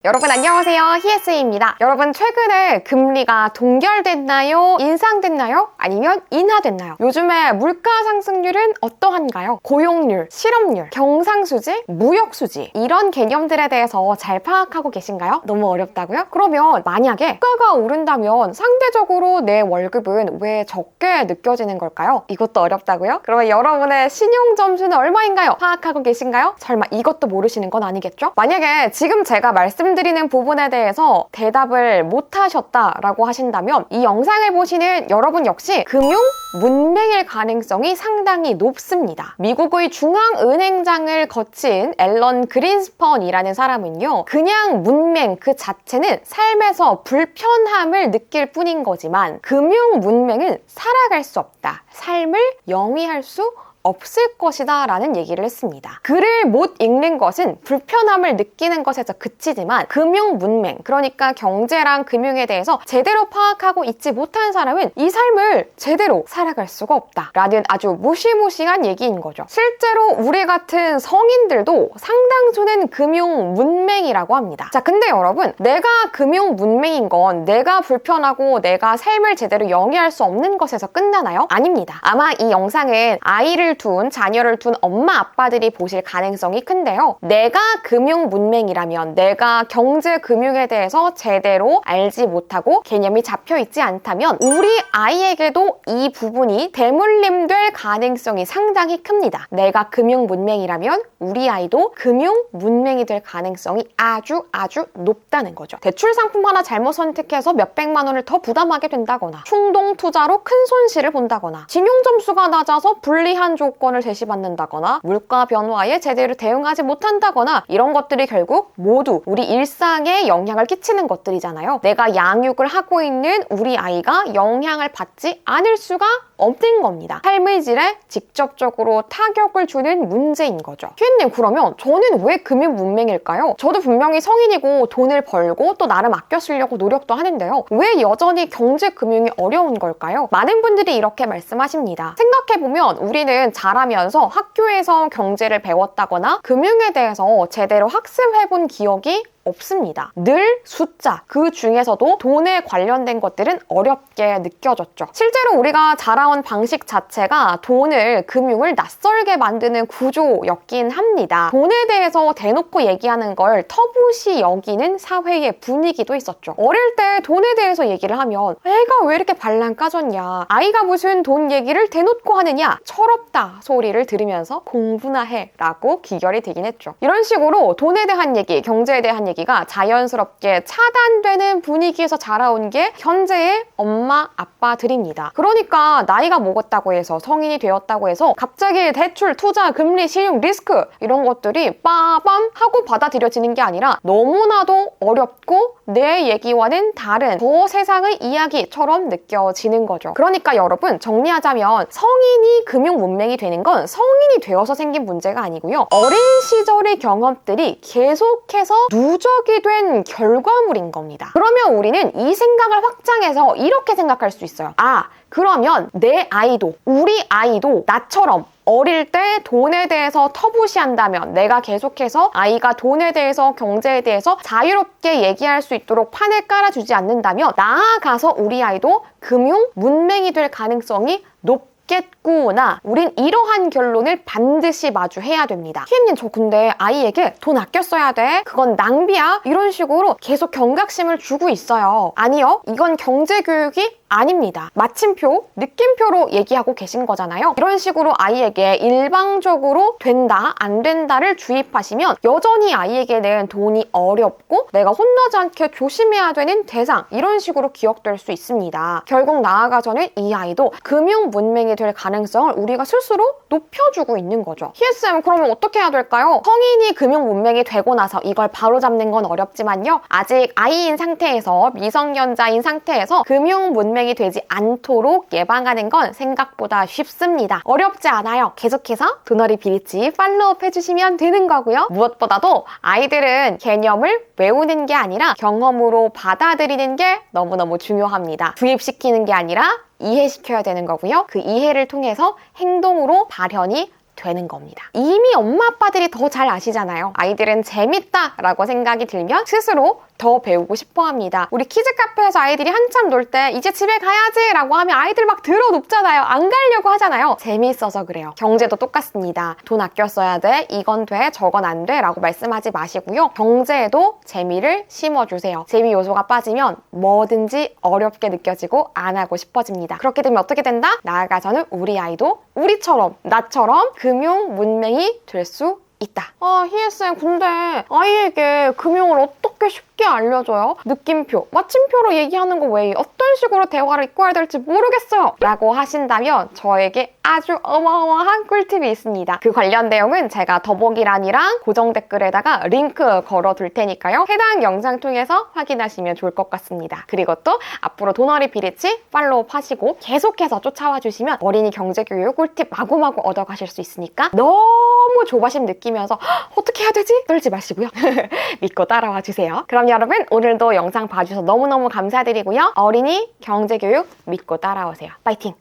여러분 안녕하세요. 희예스입니다. 여러분 최근에 금리가 동결됐나요? 인상됐나요? 아니면 인하됐나요? 요즘에 물가 상승률은 어떠한가요? 고용률, 실업률, 경상수지, 무역수지 이런 개념들에 대해서 잘 파악하고 계신가요? 너무 어렵다고요? 그러면 만약에 물가가 오른다면 상대적으로 내 월급은 왜 적게 느껴지는 걸까요? 이것도 어렵다고요? 그러면 여러분의 신용점수는 얼마인가요? 파악하고 계신가요? 설마 이것도 모르시는 건 아니겠죠? 만약에 지금 제가 말씀드리는 부분에 대해서 대답을 못하셨다라고 하신다면 이 영상을 보시는 여러분 역시 금융 문맹일 가능성이 상당히 높습니다. 미국의 중앙은행장을 거친 앨런 그린스펀이라는 사람은요, 그냥 문맹 그 자체는 삶에서 불편함을 느낄 뿐인 거지만 금융 문맹은 살아갈 수 없다. 삶을 영위할 수 없을 것이다 라는 얘기를 했습니다. 글을 못 읽는 것은 불편함을 느끼는 것에서 그치지만 금융 문맹, 그러니까 경제랑 금융에 대해서 제대로 파악하고 있지 못한 사람은 이 삶을 제대로 살아갈 수가 없다 라는 아주 무시무시한 얘기인 거죠. 실제로 우리 같은 성인들도 상당수는 금융 문맹이라고 합니다. 자, 근데 여러분, 내가 금융 문맹인 건 내가 불편하고 내가 삶을 제대로 영위할 수 없는 것에서 끝나나요? 아닙니다. 아마 이 영상은 자녀를 둔 엄마 아빠들이 보실 가능성이 큰데요. 내가 금융 문맹이라면 내가 경제 금융에 대해서 제대로 알지 못하고 개념이 잡혀 있지 않다면 우리 아이에게도 이 부분이 대물림될 가능성이 상당히 큽니다. 내가 금융 문맹이라면 우리 아이도 금융 문맹이 될 가능성이 아주 높다는 거죠. 대출 상품 하나 잘못 선택해서 몇백만 원을 더 부담하게 된다거나 충동 투자로 큰 손실을 본다거나 진용 점수가 낮아서 불리한 조건을 제시받는다거나 물가 변화에 제대로 대응하지 못한다거나 이런 것들이 결국 모두 우리 일상에 영향을 끼치는 것들이잖아요. 내가 양육을 하고 있는 우리 아이가 영향을 받지 않을 수가 없는 겁니다. 삶의 질에 직접적으로 타격을 주는 문제인 거죠. 희애님, 그러면 저는 왜 금융 문맹일까요? 저도 분명히 성인이고 돈을 벌고 또 나름 아껴 쓰려고 노력도 하는데요. 왜 여전히 경제 금융이 어려운 걸까요? 많은 분들이 이렇게 말씀하십니다. 생각해보면 우리는 자라면서 학교에서 경제를 배웠다거나 금융에 대해서 제대로 학습해본 기억이 없습니다. 늘 숫자, 그 중에서도 돈에 관련된 것들은 어렵게 느껴졌죠. 실제로 우리가 자라온 방식 자체가 돈을, 금융을 낯설게 만드는 구조였긴 합니다. 돈에 대해서 대놓고 얘기하는 걸 터부시 여기는 사회의 분위기도 있었죠. 어릴 때 돈에 대해서 얘기를 하면 애가 왜 이렇게 발랑 까졌냐, 아이가 무슨 돈 얘기를 대놓고 하느냐, 철없다 소리를 들으면서 공부나 해 라고 기결이 되긴 했죠. 이런 식으로 돈에 대한 얘기, 경제에 대한 얘기가 자연스럽게 차단되는 분위기에서 자라온 게 현재의 엄마, 아빠들입니다. 그러니까 나이가 먹었다고 해서, 성인이 되었다고 해서 갑자기 대출, 투자, 금리, 신용, 리스크 이런 것들이 빠밤 하고 받아들여지는 게 아니라 너무나도 어렵고 내 얘기와는 다른 저 세상의 이야기처럼 느껴지는 거죠. 그러니까 여러분, 정리하자면 성인이 금융 문맹이 되는 건 성인이 되어서 생긴 문제가 아니고요. 어린 시절의 경험들이 계속해서 누적이 된 결과물인 겁니다. 그러면 우리는 이 생각을 확장해서 이렇게 생각할 수 있어요. 아, 그러면 내 아이도, 우리 아이도 나처럼 어릴 때 돈에 대해서 터부시한다면, 내가 계속해서 아이가 돈에 대해서, 경제에 대해서 자유롭게 얘기할 수 있도록 판을 깔아주지 않는다면 나아가서 우리 아이도 금융 문맹이 될 가능성이 높겠구나. 우린 이러한 결론을 반드시 마주해야 됩니다. 희애님, 저 근데 아이에게 돈 아껴 써야 돼, 그건 낭비야, 이런 식으로 계속 경각심을 주고 있어요. 아니요, 이건 경제교육이 아닙니다. 마침표, 느낌표로 얘기하고 계신 거잖아요. 이런 식으로 아이에게 일방적으로 된다, 안 된다를 주입하시면 여전히 아이에게는 돈이 어렵고 내가 혼나지 않게 조심해야 되는 대상, 이런 식으로 기억될 수 있습니다. 결국 나아가서는 이 아이도 금융 문맹이 될 가능성을 우리가 스스로 높여주고 있는 거죠. 희애쌤, 그러면 어떻게 해야 될까요? 성인이 금융 문맹이 되고 나서 이걸 바로잡는 건 어렵지만요. 아직 아이인 상태에서, 미성년자인 상태에서 금융 문맹 이 되지 않도록 예방하는 건 생각보다 쉽습니다. 어렵지 않아요. 계속해서 도너리 비리치 팔로우업 해주시면 되는 거고요. 무엇보다도 아이들은 개념을 외우는 게 아니라 경험으로 받아들이는 게 너무너무 중요합니다. 주입시키는 게 아니라 이해시켜야 되는 거고요. 그 이해를 통해서 행동으로 발현이 되는 겁니다. 이미 엄마 아빠들이 더 잘 아시잖아요. 아이들은 재밌다라고 생각이 들면 스스로 더 배우고 싶어 합니다. 우리 키즈 카페에서 아이들이 한참 놀 때 이제 집에 가야지 라고 하면 아이들 막 들어눕잖아요. 안 가려고 하잖아요. 재미있어서 그래요. 경제도 똑같습니다. 돈 아껴 써야 돼, 이건 돼, 저건 안 돼 라고 말씀하지 마시고요. 경제에도 재미를 심어주세요. 재미 요소가 빠지면 뭐든지 어렵게 느껴지고 안 하고 싶어집니다. 그렇게 되면 어떻게 된다? 나아가서는 우리 아이도 우리처럼, 나처럼 금융 문맹이 될 수 있다. 희애쌤, 근데 아이에게 금융을 어떻게 쉽게 알려줘요? 느낌표, 마침표로 얘기하는 거 외에 어떤 식으로 대화를 이끌어야 될지 모르겠어요 라고 하신다면 저에게 아주 어마어마한 꿀팁이 있습니다. 그 관련 내용은 제가 더보기란이랑 고정 댓글에다가 링크 걸어둘 테니까요. 해당 영상 통해서 확인하시면 좋을 것 같습니다. 그리고 또 앞으로 돈어리 비리치 팔로우 하시고 계속해서 쫓아와 주시면 어린이 경제교육 꿀팁 마구마구 얻어가실 수 있으니까 너무 조바심 느끼면서 어떻게 해야 되지? 떨지 마시고요. 믿고 따라와 주세요. 그럼 여러분, 오늘도 영상 봐주셔서 너무너무 감사드리고요. 어린이 경제교육 믿고 따라오세요. 파이팅!